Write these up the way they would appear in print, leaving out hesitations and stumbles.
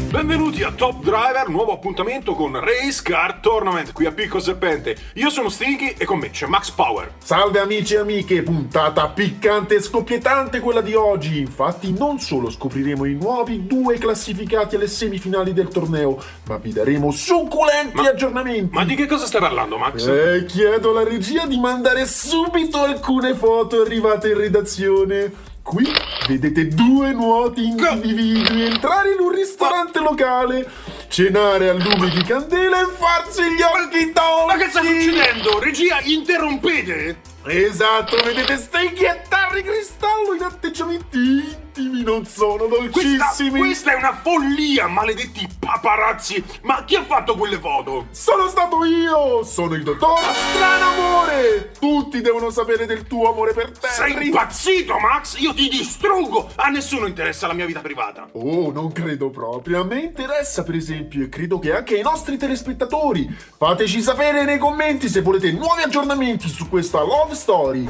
Benvenuti a Top Driver, nuovo appuntamento con Race Car Tournament qui a Picco Serpente. Io sono Stinky e con me c'è Max Power. Salve amici e amiche, puntata piccante e scoppiettante quella di oggi. Infatti non solo scopriremo i nuovi 2 classificati alle semifinali del torneo, ma vi daremo succulenti aggiornamenti. Ma di che cosa stai parlando, Max? Chiedo alla regia di mandare subito alcune foto arrivate in redazione. Qui vedete 2 nuoti individui entrare in un ristorante locale, cenare a lume di candela e farsi gli occhi dolci. Ma che sta succedendo? Regia, interrompete! Esatto, vedete Stinky e Terry Cristallo in atteggiamenti intimi, non sono dolcissimi. Questa è una follia, maledetti paparazzi! Ma chi ha fatto quelle foto? Sono stato io, sono il dottor Stranamore. Tutti devono sapere del tuo amore per Terry. Sei impazzito, Max? Io ti distruggo! A nessuno interessa la mia vita privata. Oh, non credo proprio. A me interessa, per esempio, e credo che anche ai nostri telespettatori. Fateci sapere nei commenti se volete nuovi aggiornamenti su questa love story.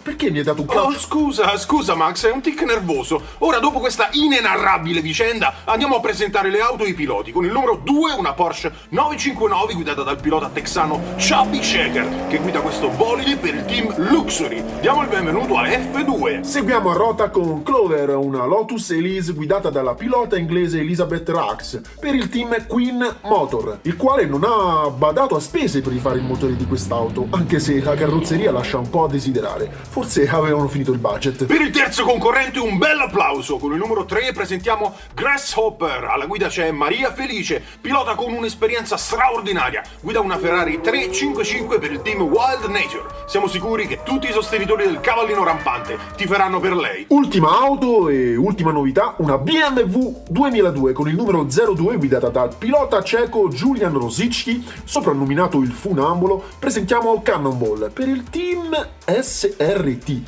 Perché mi hai dato un calcio? Oh, scusa Max, è un tic nervoso. Ora, dopo questa inenarrabile vicenda, andiamo a presentare le auto e i piloti. Con il numero 2, una Porsche 959 guidata dal pilota texano Chubby Checker, che guida questo bolide per il team Luxury. Diamo il benvenuto a F2. Seguiamo a rota con Clover, una Lotus Elise guidata dalla pilota inglese Elizabeth Rax, per il team Queen Motor, il quale non ha badato a spese per rifare il motore di quest'auto, anche se la carrozzeria lascia un po' a desiderare. Forse avevano finito il budget. Per il terzo concorrente un bel applauso. Con il numero 3 presentiamo Grasshopper. Alla guida c'è Maria Felice, pilota con un'esperienza straordinaria. Guida una Ferrari 355 per il team Wild Nature. Siamo sicuri che tutti i sostenitori del cavallino rampante tiferanno per lei. Ultima auto e ultima novità, una BMW 2002 con il numero 02 guidata dal pilota ceco Julian Rosicki, soprannominato il Funambolo. Presentiamo Cannonball per il team SRT.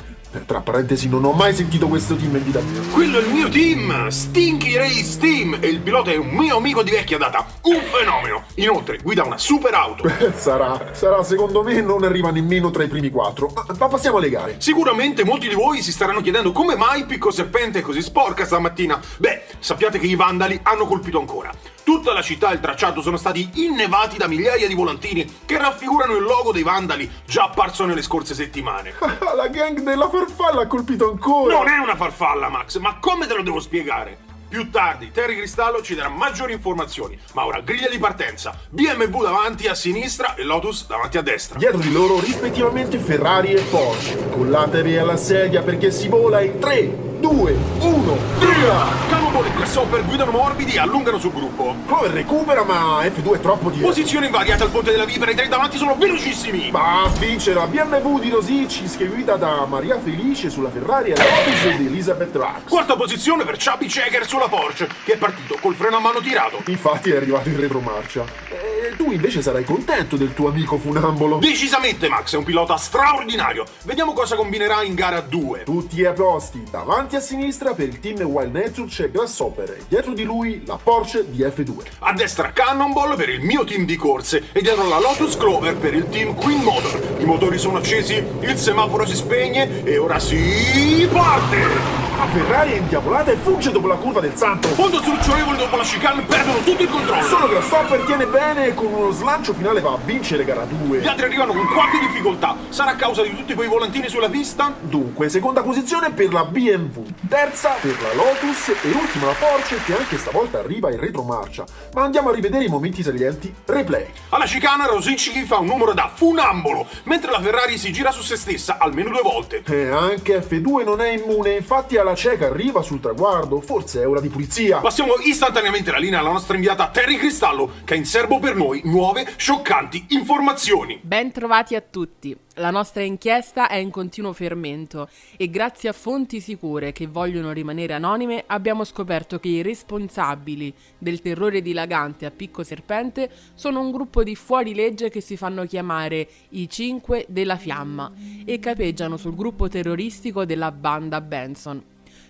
Tra parentesi, non ho mai sentito questo team in vita mia. Quello è il mio team, Stinky Race Team, e il pilota è un mio amico di vecchia data, un fenomeno. Inoltre guida una super auto. Sarà, secondo me non arriva nemmeno tra i primi 4. Ma passiamo alle gare. Sicuramente molti di voi si staranno chiedendo come mai Picco Serpente è così sporca stamattina. Beh, sappiate che i vandali hanno colpito ancora. Tutta la città e il tracciato sono stati innevati da migliaia di volantini che raffigurano il logo dei vandali già apparso nelle scorse settimane. La gang della farfalla ha colpito ancora. Non è una farfalla, Max, ma come te lo devo spiegare? Più tardi Terry Cristallo ci darà maggiori informazioni, ma ora griglia di partenza, BMW davanti a sinistra e Lotus davanti a destra. Dietro di loro rispettivamente Ferrari e Porsche. Collatevi alla sedia perché si vola in 3, 2, 1, via! Cannonball e Grasshopper guidano morbidi e allungano sul gruppo. Clover recupera, ma F2 è troppo dietro. Posizione invariata al ponte della Vipera, i 3 davanti sono velocissimi. Ma a vincere la BMW di Rosicki, che guida da Maria Felice sulla Ferrari e Lotus di Elizabeth Rax. Quarta posizione per Chubby Checker sulla Porsche, che è partito col freno a mano tirato. Infatti è arrivato in retromarcia. E tu invece sarai contento del tuo amico Funambolo. Decisamente Max è un pilota straordinario. Vediamo cosa combinerà in gara 2. Tutti a posti. Davanti a sinistra per il team Wild Nature c'è Grasshopper e dietro di lui la Porsche di F2. A destra Cannonball per il mio team di corse e dietro la Lotus Clover per il team Queen Motor. I motori sono accesi, il semaforo si spegne e ora si parte! La Ferrari è indiavolata e fugge dopo la curva del santo. Fondo structurevole dopo la chicane, perdono tutto il controllo. Solo Grasshopper tiene bene e con uno slancio finale va a vincere gara 2. Gli altri arrivano con qualche difficoltà. Sarà a causa di tutti quei volantini sulla pista? Dunque, seconda posizione per la BMW, terza per la Lotus e ultima la Porsche che anche stavolta arriva in retromarcia. Ma andiamo a rivedere i momenti salienti. Replay. Alla chicana Rosicki fa un numero da funambolo, mentre la Ferrari si gira su se stessa almeno 2 volte. E anche F2 non è immune, infatti alla cieca arriva sul traguardo, forse è ora di pulizia. Passiamo istantaneamente la linea alla nostra inviata Terry Cristallo, che è in serbo per per noi nuove, scioccanti informazioni. Ben trovati a tutti. La nostra inchiesta è in continuo fermento e grazie a fonti sicure che vogliono rimanere anonime abbiamo scoperto che i responsabili del terrore dilagante a Picco Serpente sono un gruppo di fuorilegge che si fanno chiamare i 5 della Fiamma e capeggiano sul gruppo terroristico della banda Benson.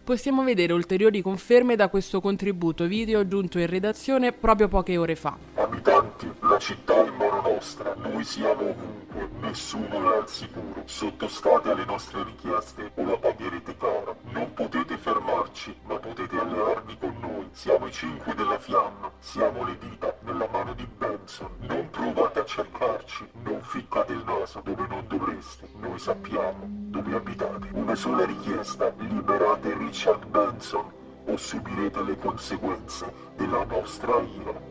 Possiamo vedere ulteriori conferme da questo contributo video giunto in redazione proprio poche ore fa. Abitanti, la città è mano nostra, noi siamo ovunque, nessuno è al sicuro. Sottostate alle nostre richieste o la pagherete cara. Non potete fermarci, ma potete allearvi con noi. Siamo i 5 della Fiamma, siamo le dita nella mano di Benson. Non provate a cercarci, non ficcate il naso dove non dovreste. Noi sappiamo dove abitate. Una sola richiesta, liberate Richard Benson o subirete le conseguenze della nostra ira.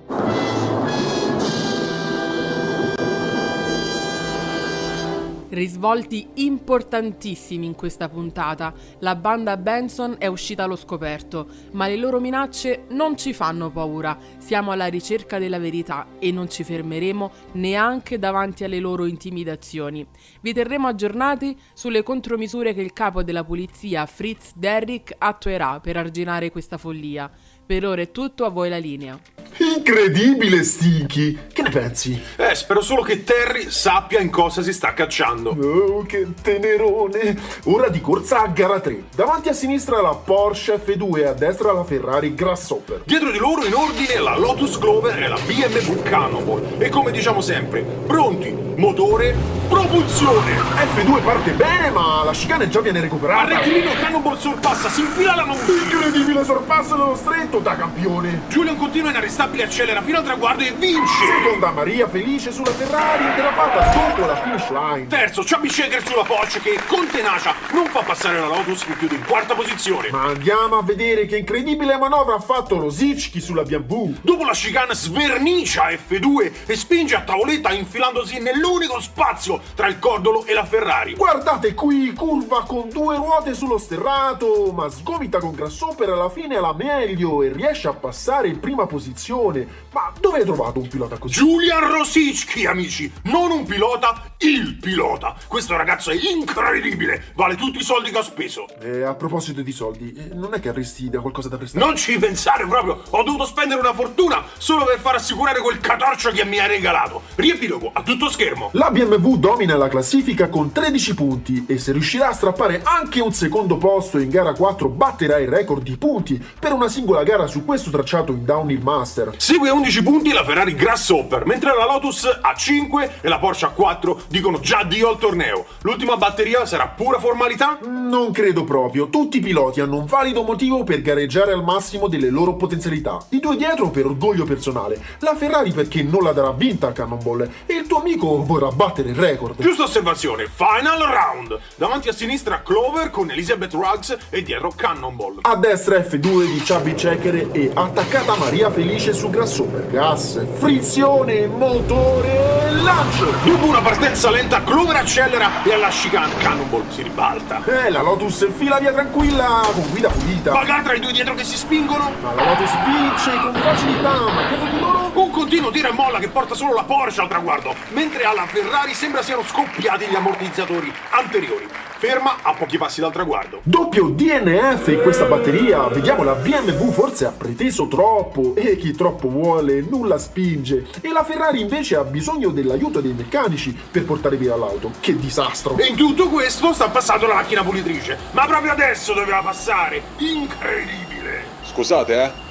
Risvolti importantissimi in questa puntata. La banda Benson è uscita allo scoperto, ma le loro minacce non ci fanno paura. Siamo alla ricerca della verità e non ci fermeremo neanche davanti alle loro intimidazioni. Vi terremo aggiornati sulle contromisure che il capo della polizia, Fritz Derrick, attuerà per arginare questa follia. Per ora è tutto, a voi la linea. Incredibile, Stinky! Che ne pensi? Spero solo che Terry sappia in cosa si sta cacciando. Oh, che tenerone! Ora di corsa a gara 3. Davanti a sinistra la Porsche F2 e a destra la Ferrari Grasshopper. Dietro di loro in ordine la Lotus Clover e la BMW Cannonball. E come diciamo sempre, pronti, motore, propulsione! F2 parte bene, ma la chicane già viene Al recuperata. rettilineo Cannonball sorpassa, si infila la Monti. Incredibile sorpasso dello stretto da campione. Julian continua inarrestabile, accelera fino al traguardo e vince! Seconda Maria Felice sulla Ferrari, derapata dopo la finish line. Terzo, Chubby Checker sulla Porsche che con tenacia non fa passare la Lotus che chiude in quarta posizione. Ma andiamo a vedere che incredibile manovra ha fatto Rosicki sulla BMW. Dopo la chicane svernicia F2 e spinge a tavoletta infilandosi nell'unico spazio tra il cordolo e la Ferrari. Guardate qui, curva con 2 ruote sullo sterrato, ma sgomita con Grasshopper alla fine alla meglio e riesce a passare in prima posizione. Ma dove hai trovato un pilota così? Julian Rosicki, amici, non un pilota, il pilota. Questo ragazzo è incredibile, vale tutti i soldi che ho speso. A proposito di soldi, non è che avresti da qualcosa da prestare? Non ci pensare proprio, ho dovuto spendere una fortuna solo per far assicurare quel catorcio che mi ha regalato. Riepilogo a tutto schermo. La BMW domina la classifica con 13 punti e se riuscirà a strappare anche un secondo posto in gara 4 batterà il record di punti per una singola gara su questo tracciato in Downhill Master. Segue a 11 punti la Ferrari Grasshopper, mentre la Lotus a 5 e la Porsche a 4 dicono già addio al torneo. L'ultima batteria sarà pura formalità? Non credo proprio, tutti i piloti hanno un valido motivo per gareggiare al massimo delle loro potenzialità. I due dietro per orgoglio personale, la Ferrari perché non la darà vinta a Cannonball e il tuo amico vorrà battere il record. Giusta osservazione, final round. Davanti a sinistra Clover con Elizabeth Ruggs e dietro Cannonball. A destra F2 di Chubby Checker e attaccata Maria Felice su Grasshopper. Gas, frizione, motore, lancio! Dopo una partenza lenta Clover accelera e alla chicane Cannonball si ribalta. La Lotus fila via tranquilla con guida pulita. Bagarre tra i due dietro che si spingono. Ma la Lotus vince con facilità, ma dietro di loro... Un continuo tira e molla che porta solo la Porsche al traguardo, mentre alla Ferrari sembra siano scoppiati gli ammortizzatori anteriori. Ferma a pochi passi dal traguardo. Doppio DNF in questa batteria. Vediamo la BMW forse ha preteso troppo e chi troppo vuole nulla spinge. E la Ferrari invece ha bisogno dell'aiuto dei meccanici per portare via l'auto. Che disastro! E in tutto questo sta passando la macchina pulitrice. Ma proprio adesso doveva passare. Incredibile! Scusate,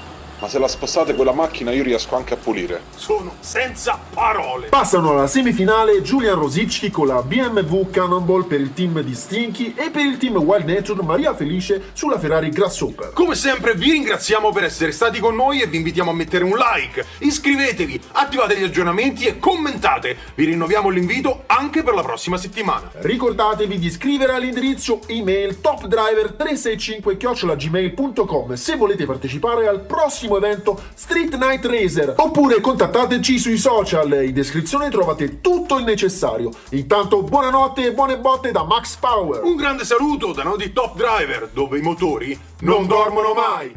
ma se la spostate quella macchina io riesco anche a pulire. Sono senza parole. Passano alla semifinale Julian Rosicki con la BMW Cannonball per il team di Stinky e per il team Wild Nature Maria Felice sulla Ferrari Grasshopper. Come sempre vi ringraziamo per essere stati con noi e vi invitiamo a mettere un like, iscrivetevi, attivate gli aggiornamenti e commentate. Vi rinnoviamo l'invito anche per la prossima settimana. Ricordatevi di iscrivere all'indirizzo email topdriver365@gmail.com se volete partecipare al prossimo evento Street Night Racer, oppure contattateci sui social, in descrizione trovate tutto il necessario. Intanto buonanotte e buone botte da Max Power. Un grande saluto da noi di Top Driver, dove i motori non dormono mai.